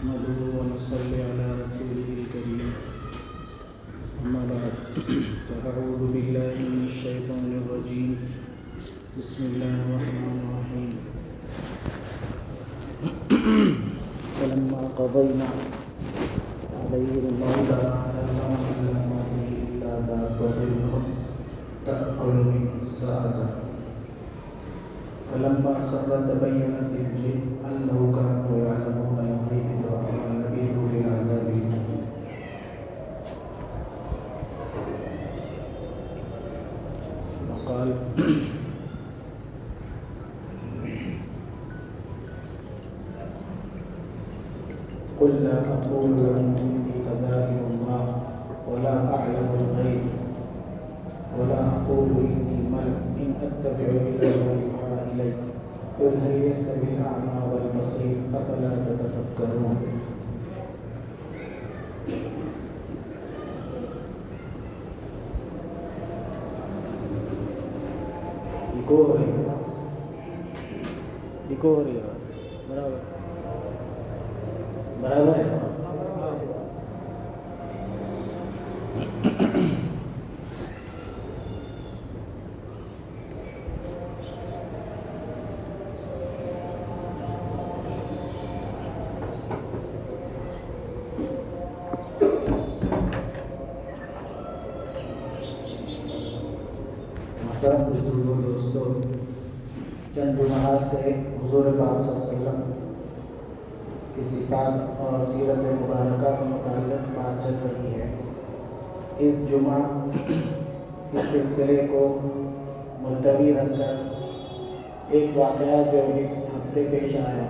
نحمده ونصلي على رسوله الكريم أما بعد فأعوذ بالله من الشيطان الرجيم بسم الله الرحمن الرحيم فلما قضينا عليه الموت ما علمنا من الموت إلا دابة الأرض تأكل من سأته فلما خر تبينت الجن أن لو كانوا يعلمون الغيب وما لبثوا في العذاب المهين. وقال قل لا أقول لكم عندي خزائن الله ولا أعلم الغيب ولا أقول إني ملك إن أتبع إلا ما يوحى إلي قل هل يستوي الأعمى والبصير أفلا تتفكرون. ایکو ہو رہی ہے آواز برابر ہے آواز. دوستو چند جمعات سے حضور پاک صلی اللہ علیہ وسلم کی صفات اور سیرت مبارکہ کے متعلق بات چل رہی ہے. اس جمعہ اس سلسلے کو ملتوی رکھ کر ایک واقعہ جو اس ہفتے پیش آیا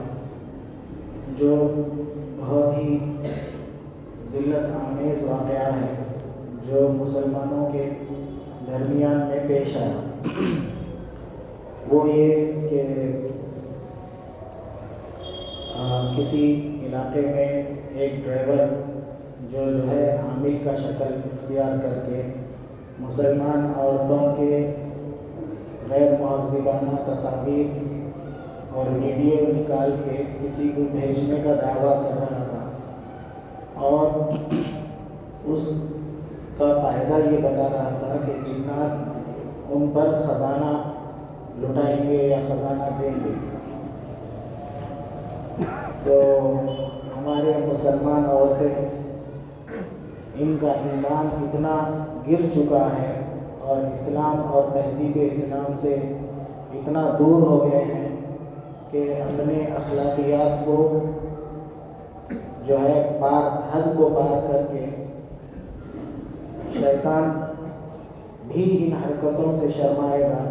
جو بہت ہی ذلت آمیز واقعہ ہے جو مسلمانوں کے درمیان میں پیش آیا. وہ یہ کہ کسی علاقے میں ایک ڈرائیور جو ہے عامل کا شکل اختیار کر کے مسلمان عورتوں کے غیر مہذبانہ تصاویر اور ویڈیو نکال کے کسی کو بھیجنے کا دعویٰ کر رہا تھا اور اس کا فائدہ یہ بتا رہا تھا کہ جنات ان پر خزانہ لٹائیں گے یا خزانہ دیں گے. تو ہمارے مسلمان عورتیں ان کا ایمان اتنا گر چکا ہے اور اسلام اور تہذیب اسلام سے اتنا دور ہو گئے ہیں کہ اپنے اخلاقیات کو جو ہے حد کو پار کر کے شیطان بھی ان حرکتوں سے شرمائے گا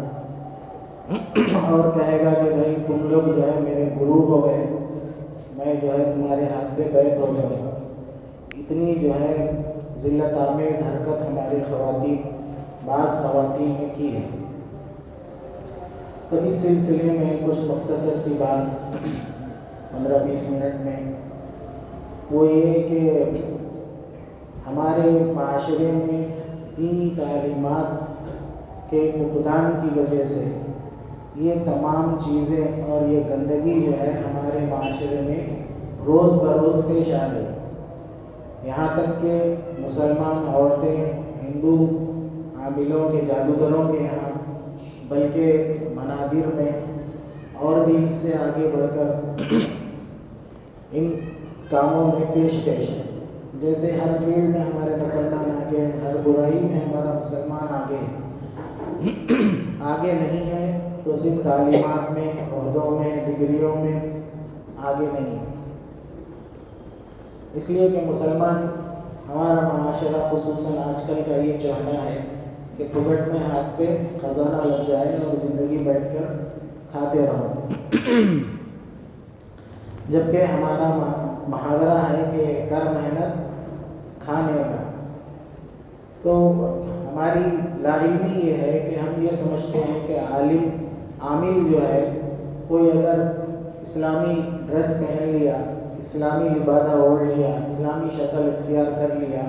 اور کہے گا کہ بھائی تم لوگ جو ہے میرے گرو ہو گئے, میں جو ہے تمہارے ہاتھ پہ بیعت ہو جاؤں گا. اتنی جو ہے ذلت آمیز حرکت ہماری بعض خواتین نے کی ہے. تو اس سلسلے میں کچھ مختصر سی بات 15-20 منٹ میں وہ یہ کہ ہمارے معاشرے میں دینی تعلیمات کے فقدان کی وجہ سے یہ تمام چیزیں اور یہ گندگی جو ہے ہمارے معاشرے میں روز بروز پیش آ رہی. یہاں تک کہ مسلمان عورتیں ہندو عاملوں کے جادوگروں کے یہاں بلکہ منابر میں اور بھی اس سے آگے بڑھ کر ان کاموں میں پیش ہیں. جیسے ہر فیلڈ میں ہمارے مسلمان آگے ہیں, ہر برائی میں ہمارا مسلمان آگے ہے. آگے نہیں ہے تو صرف تعلیمات میں, عہدوں میں, ڈگریوں میں آگے نہیں ہے. اس لیے کہ مسلمان ہمارا معاشرہ خصوصاً آج کل کا یہ چاہنا ہے کہ پکٹ میں ہاتھ پہ خزانہ لگ جائے اور زندگی بیٹھ کر کھاتے رہو. جبکہ ہمارا محاورہ ہے کہ کر محنت کھانے کا. تو ہماری لاعلمی یہ ہے کہ ہم یہ سمجھتے ہیں کہ عامل جو ہے کوئی اگر اسلامی ڈریس پہن لیا, اسلامی لبادہ اوڑھ لیا, اسلامی شکل اختیار کر لیا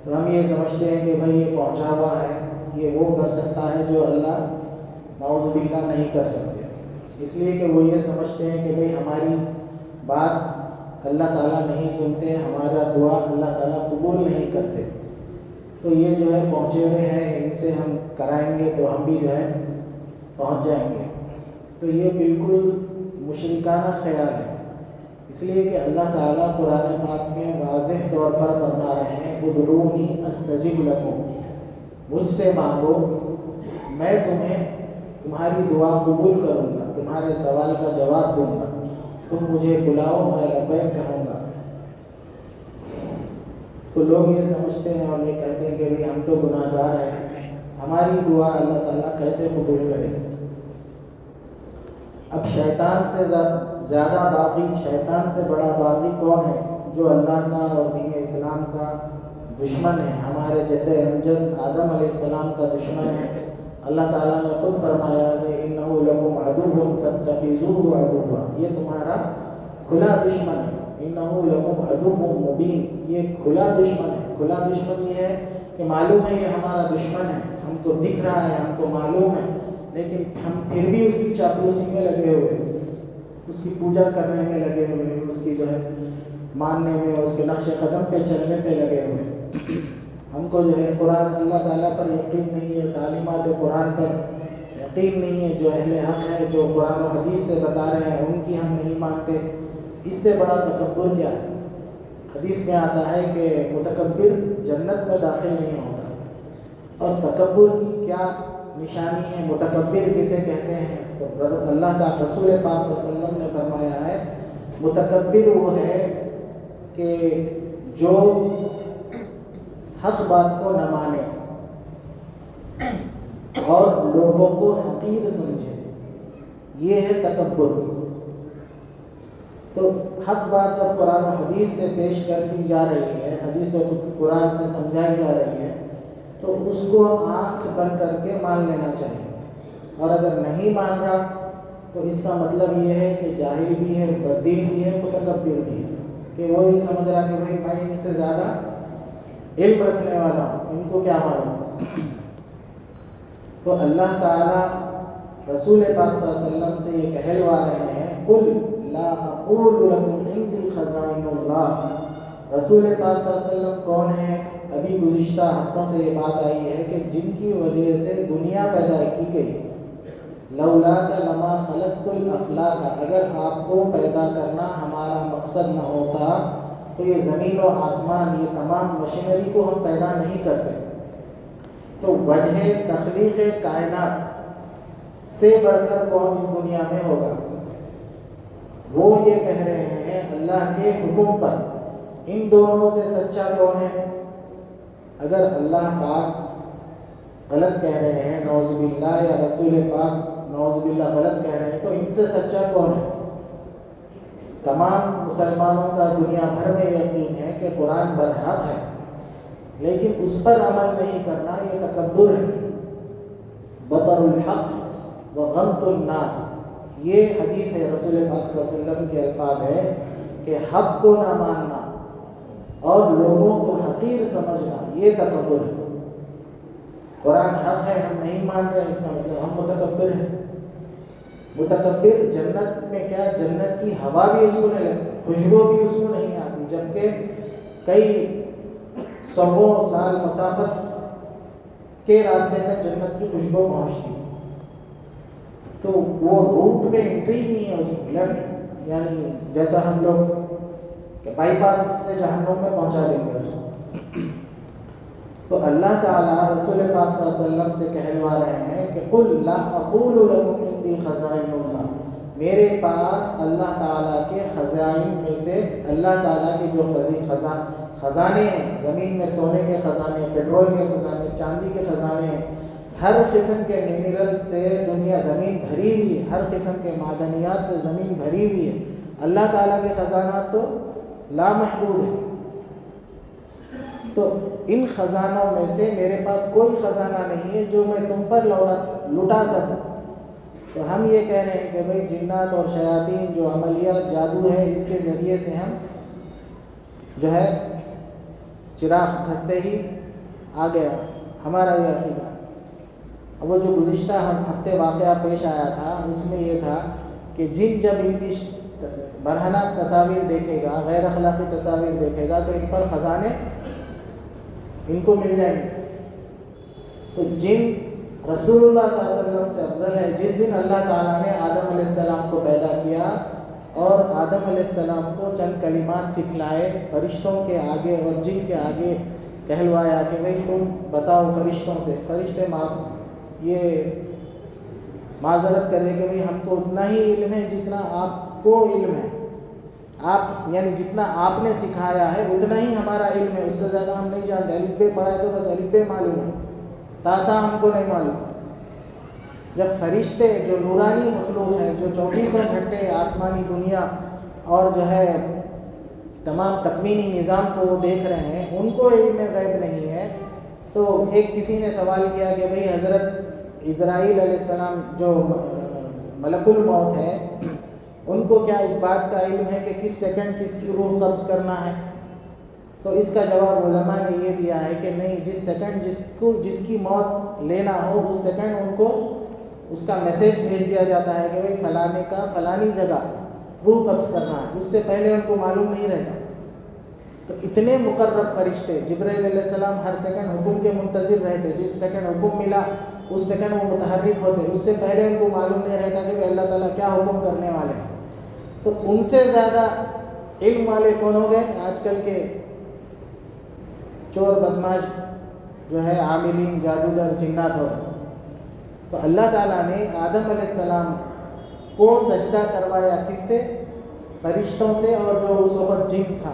تو ہم یہ سمجھتے ہیں کہ بھائی یہ پہنچا ہوا ہے, یہ وہ کر سکتا ہے جو اللہ نعوذ باللہ نہیں کر سکتے. اس لیے کہ وہ یہ سمجھتے ہیں کہ بھئی ہماری بات اللہ تعالیٰ نہیں سنتے، ہمارا دعا اللہ تعالیٰ قبول نہیں کرتے، تو یہ جو ہے پہنچے ہوئے ہیں، ان سے ہم کرائیں گے تو ہم بھی جو ہے پہنچ جائیں گے۔ تو یہ بالکل مشرکانہ خیال ہے، اس لیے کہ اللہ تعالیٰ قرآن پاک میں واضح طور پر فرما رہے ہیں ادعونی استجب لکم، مجھ سے مانگو میں تمہیں تمہاری دعا قبول کروں گا، تمہارے سوال کا جواب دوں گا، تم مجھے بلاؤ میں لبیک کہوں گا۔ تو لوگ یہ سمجھتے ہیں اور یہ کہتے ہیں کہ بھئی ہم تو گناہ گار ہیں، ہماری دعا اللہ تعالیٰ کیسے قبول کرے گا؟ اب شیطان سے زیادہ باغی، شیطان سے بڑا باغی کون ہے؟ جو اللہ کا اور دین اسلام کا دشمن ہے، ہمارے جد امجد آدم علیہ السلام کا دشمن ہے۔ اللہ تعالیٰ نے خود فرمایا کہ انہ لکم عدو فاتخذوہ عدوا، یہ تمہارا کھلا دشمن ہے، انہ لکم عدو مبین، یہ کھلا دشمن ہے۔ کھلا دشمن یہ ہے کہ معلوم ہے یہ ہمارا دشمن ہے، ہم کو دکھ رہا ہے، ہم کو معلوم ہے، لیکن ہم پھر بھی اس کی چاپلوسی میں لگے ہوئے، اس کی پوجا کرنے میں لگے ہوئے، اس کی جو ہے ماننے میں، اس کے نقش قدم پہ چلنے پہ لگے ہوئے۔ ہم کو جو ہے قرآن اللہ تعالیٰ پر یقین نہیں ہے، تعلیمات قرآن پر یقین نہیں ہے، جو اہل حق ہے، جو قرآن و حدیث سے بتا رہے ہیں ان کی ہم نہیں مانتے۔ اس سے بڑا تکبر کیا ہے؟ حدیث میں آتا ہے کہ متکبر جنت میں داخل نہیں ہوتا، اور تکبر کی کیا نشانی ہے، متکبر کسے کہتے ہیں؟ تو اللہ تعالیٰ رسول پاک صلی اللہ علیہ وسلم نے فرمایا ہے متکبر وہ ہے کہ جو حق بات کو نہ مانے اور لوگوں کو حقیر سمجھے، یہ ہے تکبر۔ تو حق بات جب قرآن و حدیث سے پیش کر دی جا رہی ہے، حدیث و قرآن سے سمجھائی جا رہی ہے، تو اس کو آنکھ بند کر کے مان لینا چاہیے، اور اگر نہیں مان رہا تو اس کا مطلب یہ ہے کہ جاہل بھی ہے، بددین بھی ہے، متکبر بھی ہے، کہ وہ یہ سمجھ رہا کہ بھائی میں ان سے زیادہ علم رکھنے والا ہوں، ان کو کیا معلوم۔ تو اللہ تعالیٰ رسول پاک صلی اللہ علیہ وسلم سے یہ کہلوا رہے ہیں قل لا اقول لکم عندی خزائن اللہ۔ رسول پاک صلی اللہ علیہ وسلم کون ہیں؟ ابھی گزشتہ ہفتوں سے یہ بات آئی ہے کہ جن کی وجہ سے دنیا پیدا کی گئی، لولاک لما خلقت الافلاک، اگر آپ کو پیدا کرنا ہمارا مقصد نہ ہوتا تو یہ زمین و آسمان، یہ تمام مشینری کو ہم پیدا نہیں کرتے۔ تو وجہ تخلیق کائنات سے بڑھ کر کون اس دنیا میں ہوگا؟ وہ یہ کہہ رہے ہیں اللہ کے حکم پر۔ ان دونوں سے سچا کون ہے؟ اگر اللہ پاک غلط کہہ رہے ہیں نعوذ باللہ، یا رسول پاک نعوذ باللہ غلط کہہ رہے ہیں، تو ان سے سچا کون ہے؟ تمام مسلمانوں کا دنیا بھر میں یقین ہے کہ قرآن برحق ہے، لیکن اس پر عمل نہیں کرنا یہ تکبر ہے۔ بطر الحق و غمط الناس، یہ حدیث ہے رسول پاک صلی اللہ علیہ وسلم کے الفاظ ہے کہ حق کو نہ ماننا اور لوگوں کو حقیر سمجھنا یہ تکبر ہے۔ قرآن حق ہے، ہم نہیں مان رہے، اس کا مطلب ہم متکبر ہیں۔ متکبر جنت میں کیا، جنت کی ہوا بھی اس کو نہیں لگتی، خوشبو بھی اس کو نہیں آتی، جبکہ کئی سووں سال مسافت کے راستے تک جنت کی خوشبو پہنچتی، تو وہ روٹ میں انٹری نہیں ہے، اس کو لیفٹ، یعنی جیسا ہم لوگ کہ بائی پاس سے جہنم میں پہنچا دیں گے اس کو۔ تو اللہ تعالیٰ رسول پاک صلی اللہ علیہ وسلم سے کہلوا رہے ہیں کہ قل لا اقول لکم عندی خزائن اللہ، میرے پاس اللہ تعالیٰ کے خزائن میں سے، اللہ تعالیٰ کے جو خزانے ہیں، زمین میں سونے کے خزانے، پیٹرول کے خزانے، چاندی کے خزانے ہیں، ہر قسم کے منرل سے دنیا زمین بھری ہوئی ہے، ہر قسم کے معدنیات سے زمین بھری ہوئی ہے۔ اللہ تعالیٰ کے خزانات تو لامحدود ہیں، تو ان خزانوں میں سے میرے پاس کوئی خزانہ نہیں ہے جو میں تم پر لٹا سکوں۔ تو ہم یہ کہہ رہے ہیں کہ بھئی جنات اور شیاطین جو عملیات جادو ہے، اس کے ذریعے سے ہم جو ہے چراغ کھستے ہی آ گیا، ہمارا یہ عقیدہ ہے۔ اب وہ جو گزشتہ ہفتے واقعہ پیش آیا تھا، اس میں یہ تھا کہ جن جب ان کی برہنہ تصاویر دیکھے گا، غیر اخلاقی تصاویر دیکھے گا تو ان پر خزانے ان کو مل جائیں گے۔ تو جن رسول اللہ صلی اللہ علیہ وسلم سے افضل ہے۔ جس دن اللہ تعالیٰ نے آدم علیہ السلام کو پیدا کیا اور آدم علیہ السلام کو چند کلمات سکھلائے، فرشتوں کے آگے اور جن کے آگے کہلوایا کہ بھئی تم بتاؤ فرشتوں سے، فرشتے یہ معذرت کریں کہ بھئی ہم کو اتنا ہی علم ہے جتنا آپ کو علم ہے، آپ یعنی جتنا آپ نے سکھایا ہے اتنا ہی ہمارا علم ہے، اس سے زیادہ ہم نہیں جانتے۔ الف ب پڑھا ہے تو بس الف ب معلوم ہے، تاسا ہم کو نہیں معلوم۔ جب فرشتے جو نورانی مخلوق ہیں، جو 24 گھنٹے آسمانی دنیا اور جو ہے تمام تکوینی نظام کو وہ دیکھ رہے ہیں، ان کو علم غیب نہیں ہے، تو ایک کسی نے سوال کیا کہ بھئی حضرت اسرائیل علیہ السلام جو ملک الموت ہے، ان کو کیا اس بات کا علم ہے کہ کس سیکنڈ کس کی روح قبض کرنا ہے؟ تو اس کا جواب علماء نے یہ دیا ہے کہ نہیں، جس سیکنڈ جس کی موت لینا ہو اس سیکنڈ ان کو اس کا میسیج بھیج دیا جاتا ہے کہ بھئی فلانے کا فلانی جگہ روح قبض کرنا ہے، اس سے پہلے ان کو معلوم نہیں رہتا۔ تو اتنے مقرب فرشتے، جبرائیل علیہ السلام ہر سیکنڈ حکم کے منتظر رہتے، جس سیکنڈ حکم ملا اس سیکنڈ وہ متحرک ہوتے، اس سے پہلے ان کو معلوم نہیں رہتا کہ اللہ تعالیٰ کیا حکم کرنے والے ہیں۔ تو ان سے زیادہ علم والے کون ہو گئے؟ آج کل کے چور بدماش جو ہے عاملین، جادوگر، جنات ہو گئے۔ تو اللہ تعالیٰ نے آدم علیہ السلام کو سجدہ کروایا کس سے؟ فرشتوں سے، اور جو اس وقت جن تھا،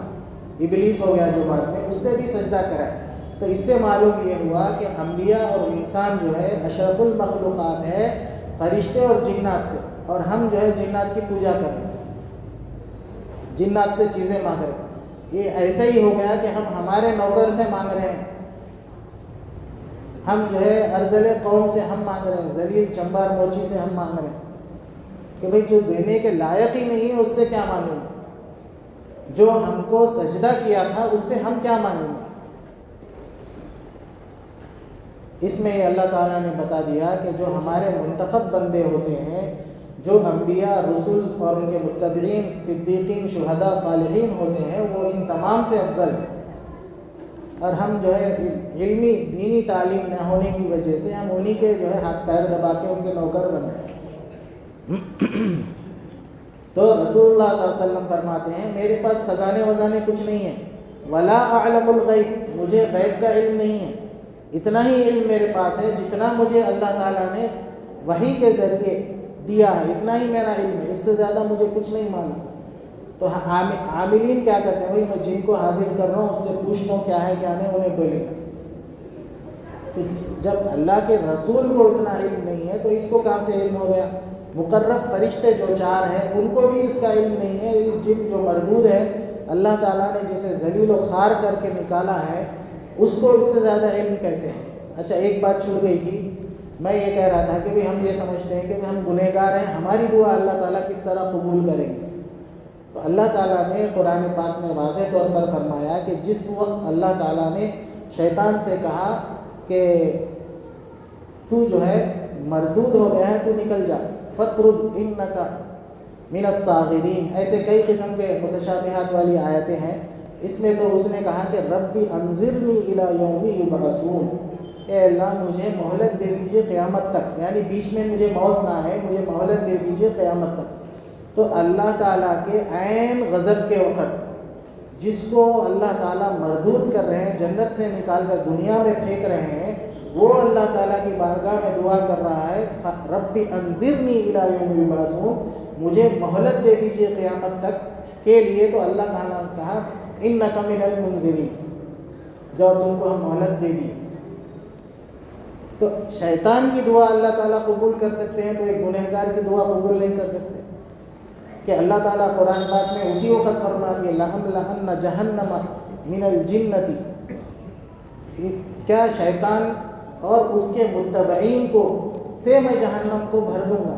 ابلیس ہو گیا جو بعد میں، اس سے بھی سجدہ کرایا۔ تو اس سے معلوم یہ ہوا کہ انبیاء اور انسان جو ہے اشرف المخلوقات ہے فرشتے اور جنات سے، اور ہم جو ہے جنات کی پوجا کر رہے ہیں، جنات سے چیزیں مانگ رہے ہیں۔ یہ ایسا ہی ہو گیا کہ ہم ہمارے نوکر سے مانگ رہے ہیں، ہم جو ہے ارذل قوم سے ہم مانگ رہے ہیں، ذلیل چمبار موچی سے ہم مانگ رہے ہیں کہ بھئی جو دینے کے لائق ہی نہیں ہے اس سے کیا مانگیں گے؟ جو ہم کو سجدہ کیا تھا اس سے ہم کیا مانگیں گے؟ اس میں اللہ تعالیٰ نے بتا دیا کہ جو ہمارے منتخب بندے ہوتے ہیں، جو انبیاء، رسول اور ان کے متبعین، صدیقین، شہداء، صالحین ہوتے ہیں، وہ ان تمام سے افضل ہیں۔ اور ہم جو ہے علمی دینی تعلیم نہ ہونے کی وجہ سے ہم انہی کے جو ہے ہاتھ پیر دبا کے ان کے نوکر بن رہے ہیں۔ تو رسول اللہ صلی اللہ علیہ وسلم فرماتے ہیں میرے پاس خزانے وزانے کچھ نہیں ہے، ولا اعلم الغیب، مجھے غیب کا علم نہیں ہے، اتنا ہی علم میرے پاس ہے جتنا مجھے اللہ تعالیٰ نے وحی کے ذریعے دیا ہے، اتنا ہی میرا علم ہے، اس سے زیادہ مجھے کچھ نہیں معلوم۔ تو عاملین کیا کرتے ہیں؟ بھائی میں جن کو حاضر کر رہا ہوں اس سے پوچھتا ہوں کیا ہے کیا نہیں، انہیں بولے گا۔ تو جب اللہ کے رسول کو اتنا علم نہیں ہے تو اس کو کہاں سے علم ہو گیا؟ مقرب فرشتے جو 4 ہیں ان کو بھی اس کا علم نہیں ہے۔ اس جن جو مردود ہے، اللہ تعالیٰ نے جسے ذلیل و خوار کر کے نکالا ہے، اس کو اس سے زیادہ علم کیسے ہے؟ اچھا ایک بات چھوڑ گئی تھی، میں یہ کہہ رہا تھا کہ ہم یہ سمجھتے ہیں کہ ہم گنہگار ہیں، ہماری دعا اللہ تعالیٰ کس طرح قبول کریں گے؟ تو اللہ تعالیٰ نے قرآن پاک میں واضح طور پر فرمایا کہ جس وقت اللہ تعالیٰ نے شیطان سے کہا کہ تو جو ہے مردود ہو گیا ہے، تو نکل جا، فَطْرُدْ إِنَّكَ مِنَ الصَّاغِرِينَ، ایسے کئی قسم کے متشابہات والی آیتیں ہیں۔ اس میں تو اس نے کہا کہ ربی انظرنی الی یوم یبعثون، اے اللہ مجھے مہلت دے دیجئے قیامت تک، یعنی بیچ میں مجھے موت نہ آئے، مجھے مہلت دے دیجئے قیامت تک۔ تو اللہ تعالیٰ کے عین غضب کے وقت جس کو اللہ تعالیٰ مردود کر رہے ہیں، جنت سے نکال کر دنیا میں پھینک رہے ہیں، وہ اللہ تعالیٰ کی بارگاہ میں دعا کر رہا ہے ربی انظرنی الی یوم یبعثون، مجھے مہلت دے دیجئے قیامت تک کے لیے۔ تو اللہ تعالیٰ نے کہا انک من المنظرین، جب تم کو ہم مہلت دے دیے۔ تو شیطان کی دعا اللہ تعالیٰ قبول کر سکتے ہیں تو ایک گنہگار کی دعا قبول نہیں کر سکتے؟ کہ اللہ تعالیٰ قرآن پاک میں اسی وقت فرما دیے لَأَمْلَأَنَّ جَهَنَّمَ مِنَ الْجِنَّةِ، کیا شیطان اور اس کے متبعین کو سے میں جہنم کو بھر دوں گا۔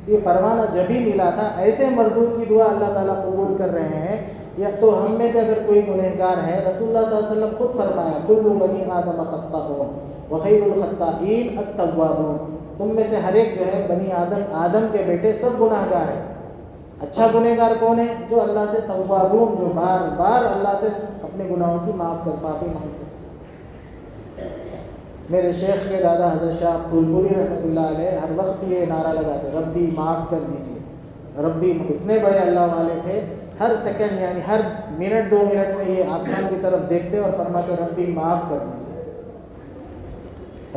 یہ پروانہ جب ہی ملا تھا، ایسے مردود کی دعا اللہ تعالیٰ قبول کر رہے ہیں۔ یا تو ہم میں سے اگر کوئی گنہگار ہے، رسول اللہ صلی اللہ علیہ وسلم خود فرمایا کل بنی آدم خطاؤون وخیر الخطائین التوابون، تم میں سے ہر ایک جو ہے بنی آدم کے بیٹے سب گناہ گار ہیں، اچھا گنہگار کون ہے؟ جو اللہ سے توابون، جو بار بار اللہ سے اپنے گناہوں کی معافی مانگتے ہیں۔ میرے شیخ کے دادا حضرت شاہ پھولپوری رحمۃ اللہ علیہ ہر وقت یہ نعرہ لگاتے، ربی معاف کر دیجیے۔ ربی اتنے بڑے اللہ والے تھے، ہر سیکنڈ یعنی ہر منٹ 2 منٹ میں یہ آسمان کی طرف دیکھتے اور فرماتے ربی معاف کر دیجیے۔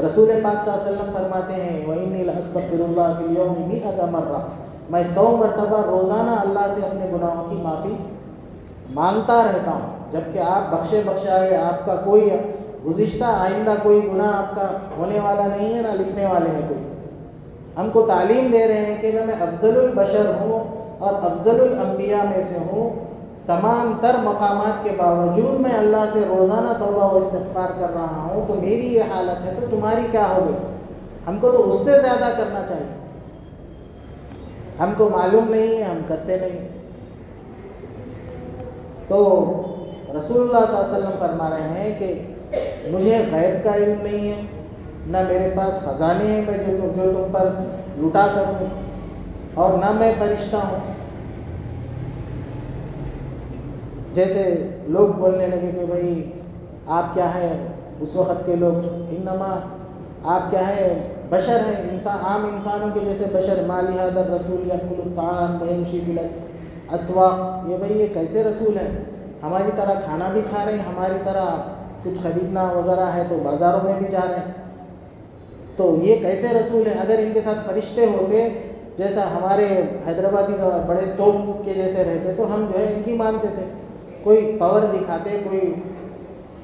رسول پاک صلی اللہ علیہ وسلم فرماتے ہیں وَإِنِّي لَأَسْتَغْفِرُ اللَّهَ فِي الْيَوْمِ 100 مرة، میں 100 مرتبہ روزانہ اللہ سے اپنے گناہوں کی معافی مانگتا رہتا ہوں، جبکہ آپ بخشے بخشائے، آپ کا کوئی گزشتہ آئندہ کوئی گناہ آپ کا ہونے والا نہیں ہے، نہ لکھنے والے ہیں کوئی۔ ہم کو تعلیم دے رہے ہیں کہ میں افضل البشر ہوں اور افضل الانبیاء میں سے ہوں، تمام تر مقامات کے باوجود میں اللہ سے روزانہ توبہ و استغفار کر رہا ہوں، تو میری یہ حالت ہے تو تمہاری کیا ہوگی؟ ہم کو تو اس سے زیادہ کرنا چاہیے۔ ہم کو معلوم نہیں ہے، ہم کرتے نہیں۔ تو رسول اللہ صلی اللہ علیہ وسلم فرما رہے ہیں کہ مجھے غیب کا علم نہیں ہے، نہ میرے پاس خزانے ہیں میں جو تم پر لٹا سکوں، اور نہ میں فرشتہ ہوں۔ جیسے لوگ بولنے لگے کہ بھائی آپ کیا ہے، اس وقت کے لوگ انما آپ کیا ہے، بشر ہیں، انسان، عام انسانوں کے جیسے بشر، ما لہذا الرسول یاکل الطعام ویمشی فی الاسواق، یہ بھائی یہ کیسے رسول ہے؟ ہماری طرح کھانا بھی کھا رہے ہیں، ہماری طرح کچھ خریدنا وغیرہ ہے تو بازاروں میں بھی جا رہے ہیں، تو یہ کیسے رسول ہے؟ اگر ان کے ساتھ فرشتے ہوتے جیسا ہمارے حیدرآبادی بڑے توپ کے جیسے رہتے تو ہم جو ہے ان کی مانتے تھے، کوئی پاور دکھاتے، کوئی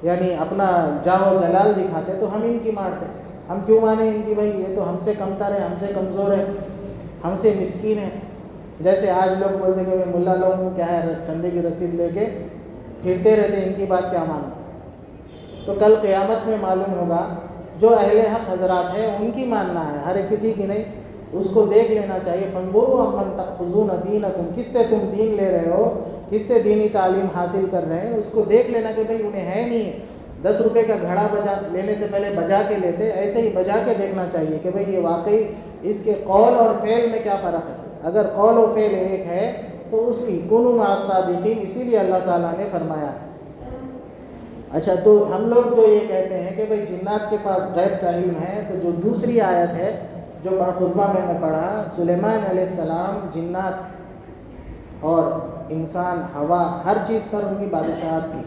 یعنی اپنا جاہ و جلال دکھاتے تو ہم ان کی مانتے۔ ہم کیوں مانیں ان کی؟ بھائی یہ تو ہم سے کمتر ہے، ہم سے کمزور ہے، ہم سے مسکین ہے۔ جیسے آج لوگ بولتے کہ ملا لوگوں کو کیا ہے، چندے کی رسید لے کے پھرتے رہتے، ان کی بات کیا مانتے؟ تو کل قیامت میں معلوم ہوگا، جو اہل حق حضرات ہیں ان کی ماننا ہے، ہر کسی کی نہیں۔ اس کو دیکھ لینا چاہیے، فانظروا عمن تأخذون دینکم، کس سے تم دین لے رہے ہو، کس سے دینی تعلیم حاصل کر رہے ہیں، اس کو دیکھ لینا کہ بھئی انہیں ہے نہیں ہے۔ 10 روپے کا گھڑا لینے سے پہلے بجا کے لیتے، ایسے ہی بجا کے دیکھنا چاہیے کہ بھئی یہ واقعی اس کے قول اور فعل میں کیا فرق ہے۔ اگر قول و فعل ایک ہے تو اس کی کونوا مع الصادقین، اسی لیے اللہ تعالیٰ نے فرمایا۔ اچھا، تو ہم لوگ جو یہ کہتے ہیں کہ بھئی جنات کے پاس غیب کا علم ہے، تو جو دوسری آیت ہے جو خطبہ میں نے پڑھا، سلیمان علیہ السلام جنات اور انسان، ہوا، ہر چیز پر ان کی بادشاہت تھی۔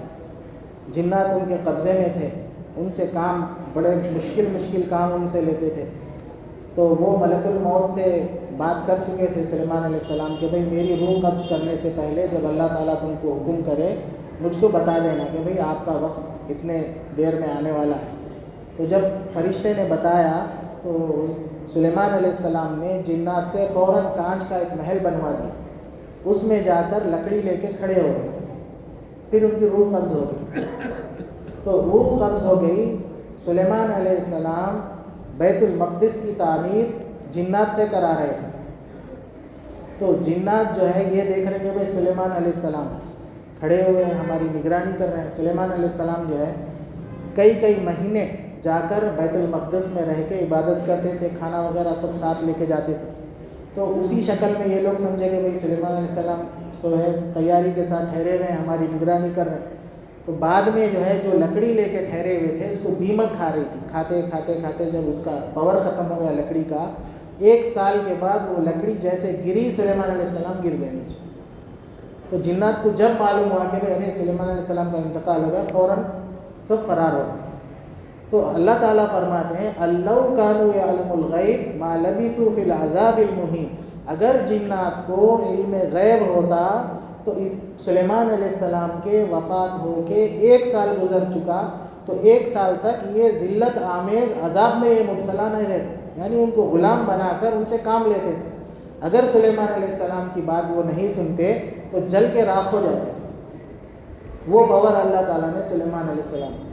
جنات ان کے قبضے میں تھے، ان سے کام، بڑے مشکل کام ان سے لیتے تھے۔ تو وہ ملک الموت سے بات کر چکے تھے سلیمان علیہ السلام کہ بھئی میری روح قبض کرنے سے پہلے جب اللہ تعالیٰ تم کو حکم کرے مجھ کو بتا دینا کہ بھئی آپ کا وقت اتنے دیر میں آنے والا ہے۔ تو جب فرشتے نے بتایا تو سلیمان علیہ السلام نے جنات سے فوراً کانچ کا ایک محل بنوا دیا، اس میں جا کر لکڑی لے کے کھڑے ہو گئے، پھر ان کی روح قبض ہو گئی۔ تو روح قبض ہو گئی، سلیمان علیہ السلام بیت المقدس کی تعمیر جنات سے کرا رہے تھے۔ تو جنات جو ہے یہ دیکھ رہے کہ بھئی سلیمان علیہ السلام کھڑے ہوئے ہیں، ہماری نگرانی کر رہے ہیں۔ سلیمان علیہ السلام جو ہے کئی مہینے جا کر بیت المقدس میں رہ کے عبادت کرتے تھے، کھانا وغیرہ سب ساتھ لے کے جاتے تھے۔ تو اسی شکل میں یہ لوگ سمجھے کہ بھئی سلیمان علیہ السلام سو ہے تیاری کے ساتھ ٹھہرے ہوئے ہیں، ہماری نگرانی کر رہے ہیں۔ تو بعد میں جو ہے جو لکڑی لے کے ٹھہرے ہوئے تھے اس کو دیمک کھا رہی تھی، کھاتے جب اس کا پاور ختم ہو گیا لکڑی کا، 1 سال کے بعد وہ لکڑی جیسے گری، سلیمان علیہ السلام گر گئے نیچے۔ تو جنات کو جب معلوم ہوا کہ ارے سلیمان علیہ السلام کا انتقال ہو گیا، فوراً سب فرار ہو گئے۔ تو اللہ تعالیٰ فرماتے ہیں اَلَّوْ كَانُوا يَعْلَمُ الْغَيْبَ مَا لَبِثُوا فِي الْعَذَابِ الْمُهِينِ، اگر جنات کو علم غیب ہوتا تو سلیمان علیہ السلام کے وفات ہو کے 1 سال گزر چکا، تو 1 سال تک یہ ذلت آمیز عذاب میں یہ مبتلا نہیں رہتے، یعنی ان کو غلام بنا کر ان سے کام لیتے تھے۔ اگر سلیمان علیہ السلام کی بات وہ نہیں سنتے تو جل کے راکھ ہو جاتے تھے۔ وہ باور اللہ تعالیٰ نے سلیمان علیہ السلام۔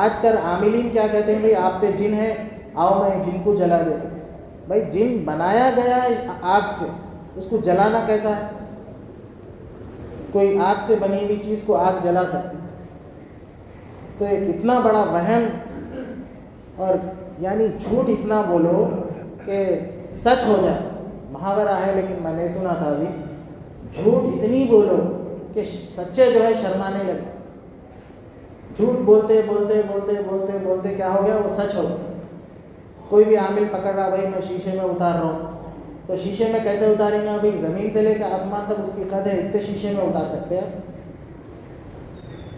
آج کل عاملین کیا کہتے ہیں، بھئی آپ پہ جن ہے، آؤ میں جن کو جلا دیتا ہوں۔ بھائی جن بنایا گیا ہے آگ سے، اس کو جلانا کیسا ہے؟ کوئی آگ سے بنی ہوئی چیز کو آگ جلا سکتی؟ تو ایک اتنا بڑا وہم اور یعنی جھوٹ اتنا بولو کہ سچ ہو جائے، محاورہ ہے لیکن میں نے سنا تھا ابھی جھوٹ اتنی بولو کہ سچے جو ہے شرمانے لگے. جھوٹ بولتے بولتے بولتے بولتے بولتے کیا ہو گیا؟ وہ سچ ہو گیا. کوئی بھی عامل پکڑ رہا بھائی میں شیشے میں اتار رہا ہوں، تو شیشے میں کیسے اتاریں گے بھائی؟ زمین سے لے کے آسمان تک اس کی قد ہے، اتنے شیشے میں اتار سکتے ہیں.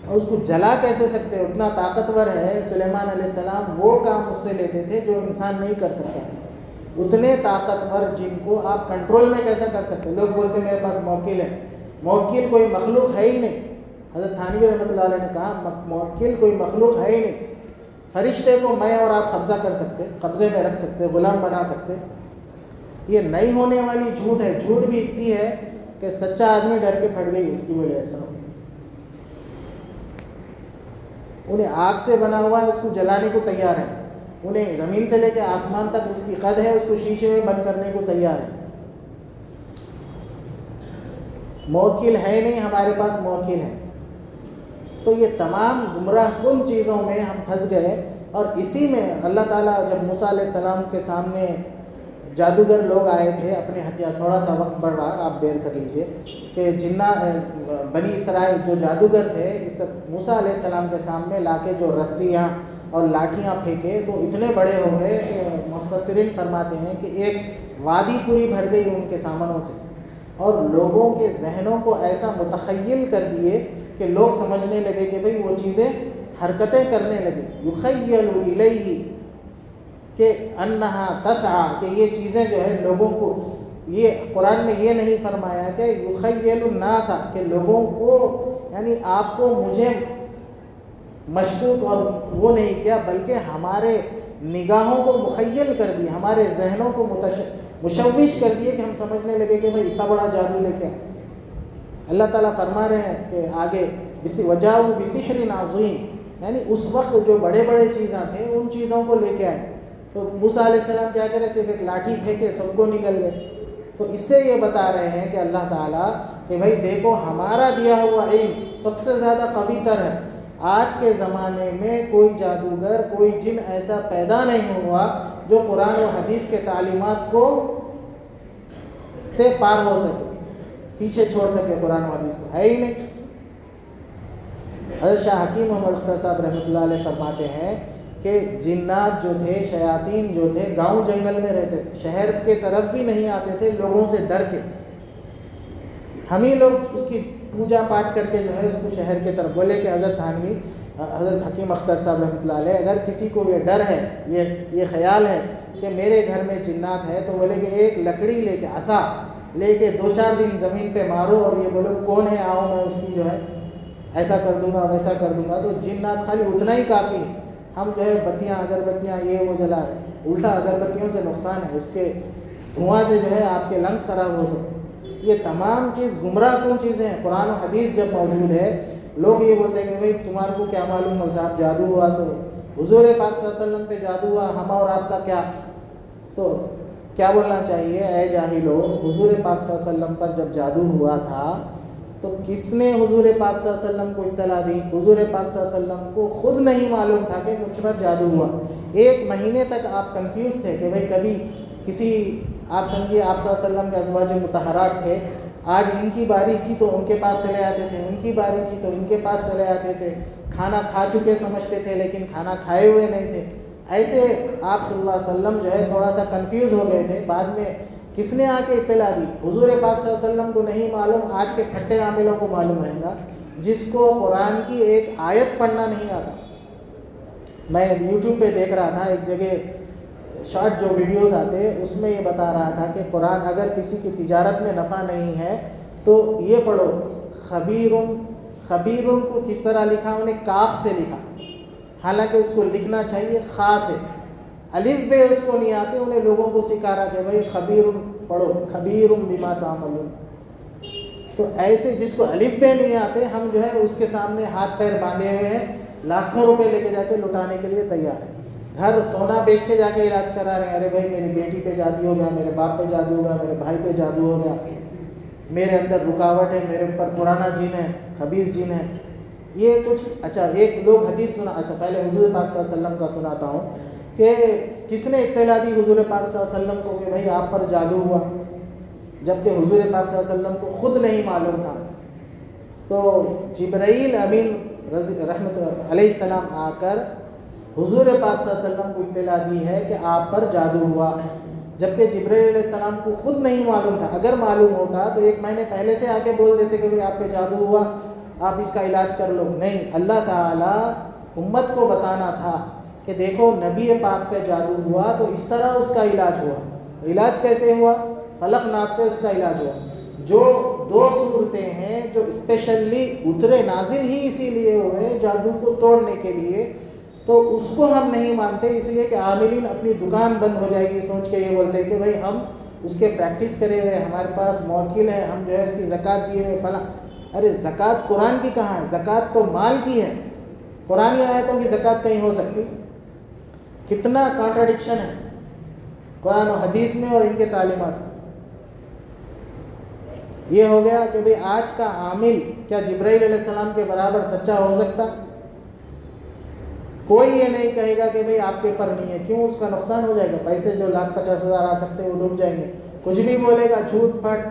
اور اس کو جلا کیسے سکتے ہیں؟ اتنا طاقتور ہے سلیمان علیہ السلام، وہ کام اس سے لیتے تھے جو انسان نہیں کر سکتا. اتنے طاقتور جن کو آپ کنٹرول میں کیسے کر سکتے؟ لوگ بولتے ہیں میرے پاس موکل ہے. موکل کوئی مخلوق ہے ہی نہیں. حضرت تھانوی رحمۃ اللہ علیہ نے کہا موکل کوئی مخلوق ہے ہی نہیں. فرشتے کو میں اور آپ قبضہ کر سکتے، قبضے میں رکھ سکتے، غلام بنا سکتے. یہ نہیں ہونے والی جھوٹ ہے. جھوٹ بھی اتنی ہے کہ سچا آدمی ڈر کے پھٹ گئی اس کی وجہ ایسا ہو. انہیں آگ سے بنا ہوا ہے، اس کو جلانے کو تیار ہے. انہیں زمین سے لے کے آسمان تک اس کی قد ہے، اس کو شیشے میں بند کرنے کو تیار ہے. موکل ہے نہیں، ہمارے پاس موکل ہے. تو یہ تمام گمراہ کن چیزوں میں ہم پھنس گئے. اور اسی میں اللہ تعالیٰ جب موسیٰ علیہ السلام کے سامنے جادوگر لوگ آئے تھے اپنے ہتھیار، تھوڑا سا وقت بڑھ رہا آپ بیر کر لیجئے، کہ بنی اسرائیل جو جادوگر تھے اس موسیٰ علیہ السلام کے سامنے لا کے جو رسیاں اور لاٹھیاں پھینکے تو اتنے بڑے ہو گئے کہ مفسرین فرماتے ہیں کہ ایک وادی پوری بھر گئی ان کے سامنوں سے، اور لوگوں کے ذہنوں کو ایسا متخیل کر دیے کہ لوگ سمجھنے لگے کہ بھئی وہ چیزیں حرکتیں کرنے لگے. یخیل الیہ کہ انہا تسعی، کہ یہ چیزیں جو ہے لوگوں کو، یہ قرآن میں یہ نہیں فرمایا کہ یخیل الناس کہ لوگوں کو یعنی آپ کو مجھے مشکوک اور وہ نہیں کیا، بلکہ ہمارے نگاہوں کو مخیل کر دی، ہمارے ذہنوں کو مشوش کر دیے کہ ہم سمجھنے لگے کہ بھئی اتنا بڑا جادو لے کے آئے. اللہ تعالیٰ فرما رہے ہیں کہ آگے وَجَاءُوا بِسِحْرٍ عَظِيمٍ، یعنی اس وقت جو بڑے بڑے چیزیں تھے ان چیزوں کو لے کے آئے. تو موسیٰ علیہ السلام کیا کرے؟ صرف ایک لاٹھی پھینکے سب کو نکل گئے. تو اس سے یہ بتا رہے ہیں کہ اللہ تعالیٰ کہ بھائی دیکھو ہمارا دیا ہوا علم سب سے زیادہ قوی تر ہے. آج کے زمانے میں کوئی جادوگر، کوئی جن ایسا پیدا نہیں ہوا جو قرآن و حدیث کے تعلیمات کو سے پار ہو سکے، پیچھے چھوڑ سکے قرآن و حدیث کو، ہے ہی نہیں. حضرت شاہ حکیم محمد اختر صاحب رحمۃ اللہ علیہ فرماتے ہیں کہ جنات جو تھے، شیاطین جو تھے، گاؤں جنگل میں رہتے تھے، شہر کے طرف بھی نہیں آتے تھے لوگوں سے ڈر کے. ہم ہی لوگ اس کی پوجا پاٹ کر کے جو ہے اس کو شہر کے طرف بولے کہ حضرت تھانوی، حضرت حکیم اختر صاحب رحمۃ اللہ علیہ اگر کسی کو یہ ڈر ہے، یہ خیال ہے کہ میرے گھر میں جنات ہے، تو بولے کہ ایک لکڑی لے کے، عصا لے کے 2-4 دن زمین پہ مارو اور یہ بولو کون ہے، آؤ میں اس کی جو ہے ایسا کر دوں گا ویسا کر دوں گا. تو جنات خالی اتنا ہی کافی ہے. ہم جو ہے بتیاں، اگربتیاں یہ وہ جلا رہے ہیں. الٹا اگربتیوں سے نقصان ہے، اس کے دھواں سے جو ہے آپ کے لنگس خراب ہو سکتے. یہ تمام چیز گمراہ کن چیزیں ہیں. قرآن و حدیث جب موجود ہے، لوگ یہ بولتے ہیں کہ بھئی تمہارے کو کیا معلوم صاحب جادو ہوا سو حضور پاک صلی اللہ علیہ وسلم پہ جادو ہوا، ہم اور آپ کا کیا. تو کیا بولنا چاہیے؟ اے جاہلو، حضور پاک صلی اللہ علیہ وسلم پر جب جادو ہوا تھا تو کس نے حضور پاک صلی اللہ علیہ وسلم کو اطلاع دی؟ حضور پاک صلی اللہ علیہ وسلم کو خود نہیں معلوم تھا کہ مجھ پر جادو ہوا. 1 مہینے تک آپ کنفیوز تھے کہ بھئی کبھی کسی، آپ سمجھیے آپ صلی اللہ علیہ وسلم کے ازواج مطہرات تھے، آج ان کی باری تھی تو ان کے پاس چلے آتے تھے، ان کی باری تھی تو ان کے پاس چلے آتے تھے. کھانا کھا چکے سمجھتے تھے لیکن کھانا کھائے ہوئے نہیں تھے. ایسے آپ صلی اللہ علیہ وسلم جو ہے تھوڑا سا کنفیوز ہو گئے تھے. بعد میں کس نے آ کے اطلاع دی؟ حضور پاک صلی اللہ علیہ وسلم کو نہیں معلوم، آج کے پھٹے عاملوں کو معلوم رہے گا جس کو قرآن کی ایک آیت پڑھنا نہیں آتا. میں یوٹیوب پہ دیکھ رہا تھا ایک جگہ شارٹ جو ویڈیوز آتے اس میں یہ بتا رہا تھا کہ قرآن اگر کسی کی تجارت میں نفع نہیں ہے تو یہ پڑھو، خبیرن کو کس طرح لکھا؟ انہیں کاف سے لکھا، حالانکہ اس کو لکھنا چاہیے خا سے. الف بے اس کو نہیں آتے، انہیں لوگوں کو سکھا رہا کہ بھائی خبیر پڑھو، خبیر بما تعملون. تو ایسے جس کو الف بے نہیں آتے، ہم جو ہے اس کے سامنے ہاتھ پیر باندھے ہوئے ہیں، لاکھوں روپے لے کے جا کے لٹانے کے لیے تیار ہیں. گھر سونا بیچ کے جا کے علاج کرا رہے ہیں. ارے بھائی میری بیٹی پہ جادو ہو گیا، میرے باپ پہ جادو ہو گیا، میرے بھائی پہ جادو ہو گیا، میرے اندر رکاوٹ ہے، میرے اوپر پرانا جن ہے، خبیث جن ہے. یہ کچھ اچھا ایک لوگ حدیث سنا. اچھا پہلے حضور پاک صلی اللہ علیہ وسلم کا سناتا ہوں کہ کس نے اطلاع دی حضور پاک صلی اللہ علیہ وسلم کو کہ بھائی آپ پر جادو ہوا. جبکہ حضور پاک صلی اللہ علیہ وسلم کو خود نہیں معلوم تھا. تو جبرائیل امین رحمت علیہ السلام آ کر حضور پاک صلی اللہ علیہ وسلم کو اطلاع دی ہے کہ آپ پر جادو ہوا، جبکہ جبرائیل علیہ السلام کو خود نہیں معلوم تھا. اگر معلوم ہوتا تو 1 مہینے پہلے سے آ کے بول دیتے کہ بھئی آپ پہ جادو ہوا، آپ اس کا علاج کر لو. نہیں، اللہ تعالیٰ امت کو بتانا تھا کہ دیکھو نبی پاک پہ جادو ہوا تو اس طرح اس کا علاج ہوا. علاج کیسے ہوا؟ فلق ناس سے اس کا علاج ہوا. جو 2 صورتیں ہیں جو اسپیشلی اترے نازل ہی اسی لیے ہوئے جادو کو توڑنے کے لیے، تو اس کو ہم نہیں مانتے، اس لیے کہ عاملین اپنی دکان بند ہو جائے گی سوچ کے یہ بولتے ہیں کہ بھئی ہم اس کے پریکٹس کرے ہوئے، ہمارے پاس موکل ہے، ہم جو ہے اس کی زکوٰۃ دیے ہوئے فلاں. ارے زکوٰۃ قرآن کی کہاں ہے؟ زکوٰۃ تو مال کی ہے. قرآنی آیتوں کی زکوٰۃ کہیں ہو سکتی؟ کتنا کانٹراڈکشن ہے قرآن و حدیث میں اور ان کے تعلیمات. یہ ہو گیا کہ بھئی آج کا عامل کیا جبرائیل علیہ السلام کے برابر سچا ہو سکتا؟ کوئی یہ نہیں کہے گا کہ بھئی آپ کے اوپر نہیں ہے. کیوں؟ اس کا نقصان ہو جائے گا. پیسے جو 1,50,000 آ سکتے وہ ڈوب جائیں گے. کچھ بھی بولے گا، جھوٹ پھٹ.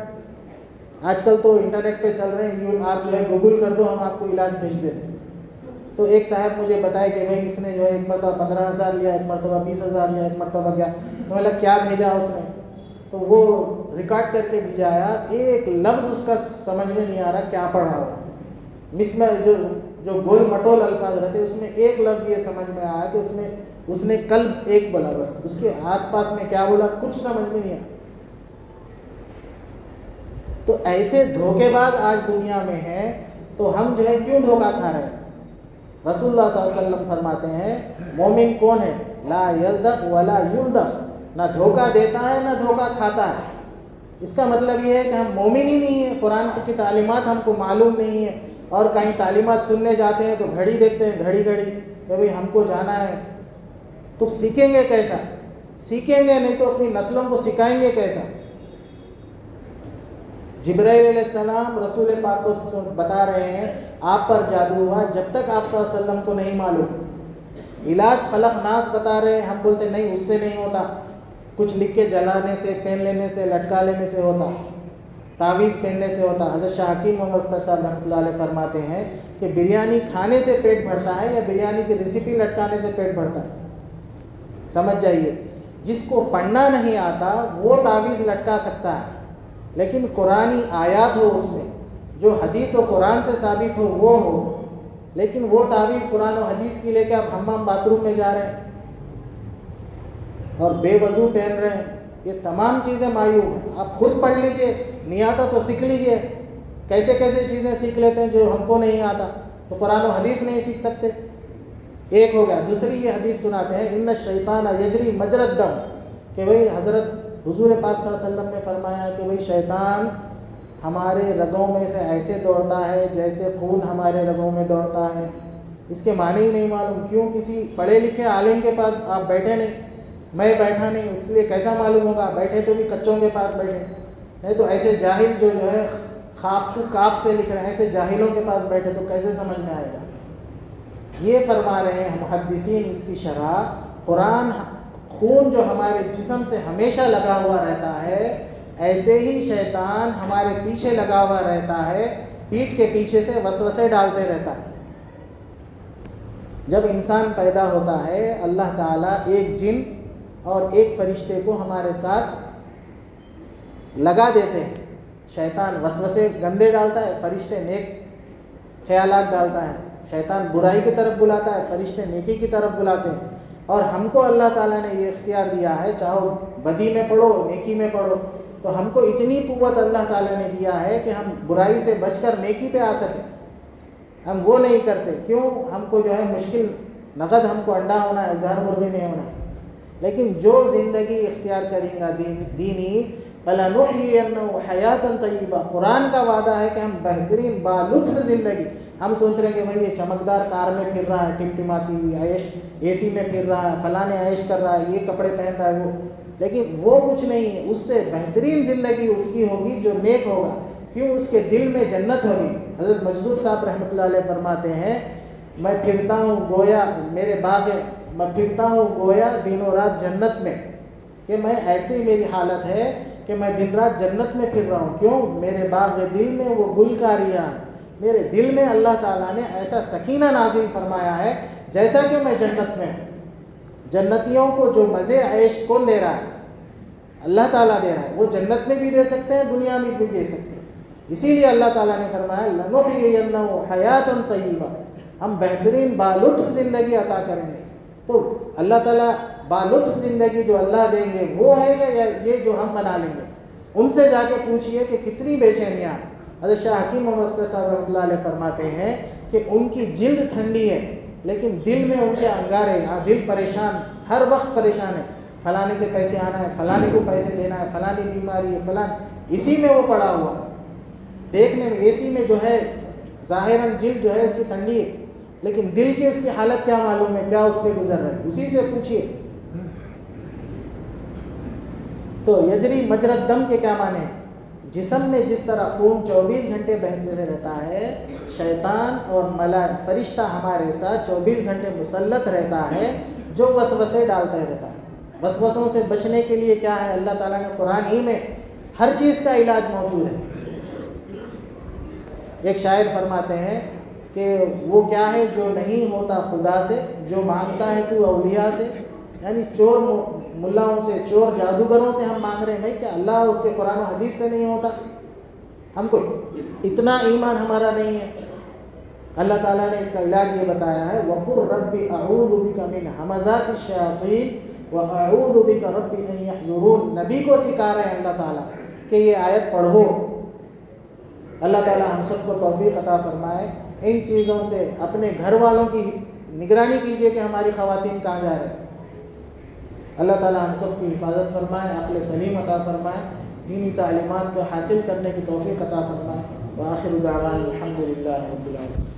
آج کل تو انٹرنیٹ پہ چل رہے ہیں، آپ جو ہے گوگل کر دو، ہم آپ کو علاج بھیج دیتے ہیں. تو ایک صاحب مجھے بتائے کہ بھئی اس نے جو ہے ایک مرتبہ 15,000 لیا، ایک مرتبہ 20,000 لیا، ایک مرتبہ کیا. میں بولا کیا بھیجا اس نے؟ تو وہ ریکارڈ کر کے بھیجایا. ایک لفظ اس کا سمجھ میں نہیں آ رہا کیا پڑھ رہا ہو. مس میں جو گول مٹول الفاظ رہتے اس میں ایک لفظ یہ سمجھ میں آیا کہ اس نے قلب ایک بولا، بس اس کے آس پاس میں کیا بولا کچھ سمجھ میں نہیں آیا. تو ایسے دھوکے باز آج دنیا میں ہیں، تو ہم جو ہے کیوں دھوکہ کھا رہے ہیں؟ رسول اللہ صلی اللہ علیہ وسلم فرماتے ہیں مومن کون ہے؟ لا یلدغ ولا یلدغ، نہ دھوکہ دیتا ہے نہ دھوکہ کھاتا ہے. اس کا مطلب یہ ہے کہ ہم مومن ہی نہیں ہیں. قرآن کی تعلیمات ہم کو معلوم نہیں ہے، اور کہیں تعلیمات سننے جاتے ہیں تو گھڑی دیکھتے ہیں، گھڑی کہ بھئی ہم کو جانا ہے. تو سیکھیں گے کیسا؟ سیکھیں گے نہیں تو اپنی نسلوں کو سکھائیں گے کیسا؟ جبرائیل علیہ السلام رسول پاک کو بتا رہے ہیں آپ پر جادو ہوا، جب تک آپ صلی اللہ علیہ وسلم کو نہیں معلوم. علاج فلق ناس بتا رہے ہیں، ہم بولتے نہیں اس سے نہیں ہوتا، کچھ لکھ کے جلانے سے، پہن لینے سے، لٹکا لینے سے ہوتا، تعویذ پہننے سے ہوتا. حضرت شاہ حکیم محمد اختر صاحب رحمۃ اللہ علیہ فرماتے ہیں کہ بریانی کھانے سے پیٹ بھرتا ہے یا بریانی کی ریسیپی لٹکانے سے پیٹ بھرتا ہے؟ سمجھ جائیے. جس کو پڑھنا نہیں آتا وہ تعویذ لٹکا سکتا ہے، لیکن قرآنی آیات ہو اس میں، جو حدیث و قرآن سے ثابت ہو وہ ہو. لیکن وہ تعویذ قرآن و حدیث کی لے کے آپ حمام باتھ روم میں جا رہے ہیں اور بے وضو پہن رہے ہیں. یہ تمام چیزیں معیوب ہیں. آپ خود پڑھ لیجئے، نہیں آتا تو سیکھ لیجئے. کیسے کیسے چیزیں سیکھ لیتے ہیں جو ہم کو نہیں آتا. تو قرآن و حدیث نہیں سیکھ سکتے. ایک ہو گیا. دوسری یہ حدیث سناتے ہیں ان الشیطان یجری مجری الدم، کہ بھئی حضرت حضور پاک صلی اللہ علیہ وسلم نے فرمایا کہ بھئی شیطان ہمارے رگوں میں سے ایسے دوڑتا ہے جیسے خون ہمارے رگوں میں دوڑتا ہے. اس کے معنی ہی نہیں معلوم. کیوں؟ کسی پڑھے لکھے عالم کے پاس آپ بیٹھے نہیں، میں بیٹھا نہیں، اس کے لیے کیسا معلوم ہوگا؟ بیٹھے تو بھی کچوں کے پاس بیٹھے، نہیں تو ایسے جاہل جو ہے خاف کو کاف سے لکھ رہے ہیں، ایسے جاہلوں کے پاس بیٹھے تو کیسے سمجھ میں آئے گا؟ یہ فرما رہے ہیں محدثین اس کی شرح. قرآن خون جو ہمارے جسم سے ہمیشہ لگا ہوا رہتا ہے، ایسے ہی شیطان ہمارے پیچھے لگا ہوا رہتا ہے، پیٹھ کے پیچھے سے وسوسے ڈالتے رہتا ہے. جب انسان پیدا ہوتا ہے اللہ تعالیٰ ایک جن اور ایک فرشتے کو ہمارے ساتھ لگا دیتے ہیں. شیطان وسوسے گندے ڈالتا ہے، فرشتے نیک خیالات ڈالتا ہے. شیطان برائی کی طرف بلاتا ہے، فرشتے نیکی کی طرف بلاتے ہیں. اور ہم کو اللہ تعالیٰ نے یہ اختیار دیا ہے، چاہو بدی میں پڑھو نیکی میں پڑھو. تو ہم کو اتنی قوت اللہ تعالیٰ نے دیا ہے کہ ہم برائی سے بچ کر نیکی پہ آ سکیں. ہم وہ نہیں کرتے. کیوں؟ ہم کو جو ہے مشکل نقد ہم کو انڈا ہونا ہے، ادھر مرغی نہیں ہونا ہے. لیکن جو زندگی اختیار کریں گا دینی فَلَنُحْيِيَنَّهُ حَيَاةً طَيِّبَةً، قرآن کا وعدہ ہے کہ ہم بہترین بالطف زندگی. ہم سوچ رہے ہیں کہ بھئی یہ چمکدار کار میں پھر رہا ہے، ٹمٹماتی عیش اے سی میں پھر رہا ہے، فلاں عیش کر رہا ہے، یہ کپڑے پہن رہا ہے وہ، لیکن وہ کچھ نہیں ہے. اس سے بہترین زندگی اس کی ہوگی جو نیک ہوگا. کیوں؟ اس کے دل میں جنت ہوگی. حضرت مجذوب صاحب رحمۃ اللہ علیہ فرماتے ہیں میں پھرتا ہوں گویا میرے باغ، میں پھرتا ہوں گویا دن و رات جنت میں، کہ میں ایسی میری حالت ہے کہ میں دن رات جنت میں پھر رہا ہوں. کیوں؟ میرے باغ دل میں وہ گلکاریاں ہیں. میرے دل میں اللہ تعالیٰ نے ایسا سکینہ نازل فرمایا ہے جیسا کہ میں جنت میں ہوں. جنتیوں کو جو مزے عیش کون دے رہا ہے؟ اللہ تعالیٰ دے رہا ہے. وہ جنت میں بھی دے سکتے ہیں, دنیا میں بھی دے سکتے ہیں. اسی لیے اللہ تعالیٰ نے فرمایا لَنُحْيِيَنَّهُ حَيَاةً طَيِّبَةً, ہم بہترین بالطف زندگی عطا کریں گے. تو اللہ تعالیٰ بالطف زندگی جو اللہ دیں گے وہ ہے یا یہ جو ہم بنا لیں گے؟ ان سے جا کے پوچھئے کہ کتنی بے چینیاں. حضرت شاہ حکیم محمد اختر صاحب رحمۃ اللہ علیہ فرماتے ہیں کہ ان کی جلد ٹھنڈی ہے لیکن دل میں ان کے انگارے, دل پریشان, ہر وقت پریشان ہے. فلانے سے پیسے آنا ہے, فلانے کو پیسے دینا ہے, فلانی بیماری ہے, اسی میں وہ پڑا ہوا. دیکھنے میں اے سی میں جو ہے ظاہراً جلد جو ہے اس کی ٹھنڈی ہے لیکن دل کی اس کی حالت کیا معلوم ہے, کیا اس پہ گزر رہا ہے, اسی سے پوچھیے. تو یجری مجرد دم کے کیا معنی ہیں؟ جسم میں جس طرح خون 24 گھنٹے بہتے رہتا ہے, شیطان اور فرشتہ ہمارے ساتھ 24 گھنٹے مسلط رہتا ہے جو وسوسے ڈالتا رہتا ہے. وسوسوں سے بچنے کے لیے کیا ہے؟ اللہ تعالیٰ نے قرآن ہی میں ہر چیز کا علاج موجود ہے. ایک شاعر فرماتے ہیں کہ وہ کیا ہے جو نہیں ہوتا خدا سے, جو مانگتا ہے تو اولیاء سے. یعنی چور ملاؤں سے, چور جادوگروں سے ہم مانگ رہے ہیں. بھائی کیا اللہ اس کے قرآن و حدیث سے نہیں ہوتا؟ ہم کو اتنا ایمان ہمارا نہیں ہے. اللہ تعالیٰ نے اس کا علاج یہ بتایا ہے وَقُلْ رَبِّ أَعُوذُ بِكَ مِنْ ہَمَزَاتِ الشَّيَاطِينِ وَأَعُوذُ بِكَ رَبِّ أَنْ يَحْضُرُونَ. نبی کو سکھا رہے ہیں اللہ تعالیٰ کہ یہ آیت پڑھو. اللہ تعالیٰ ہم سب کو توفیق عطا فرمائے. ان چیزوں سے اپنے گھر والوں کی نگرانی کیجئے کہ ہماری خواتین کہاں جا رہے ہیں. اللہ تعالیٰ ہم سب کی حفاظت فرمائے, عقل سلیم عطا فرمائے, دینی تعلیمات کو حاصل کرنے کی توفیق عطا فرمائے. وآخر دعوانا الحمد للہ رب العالمین.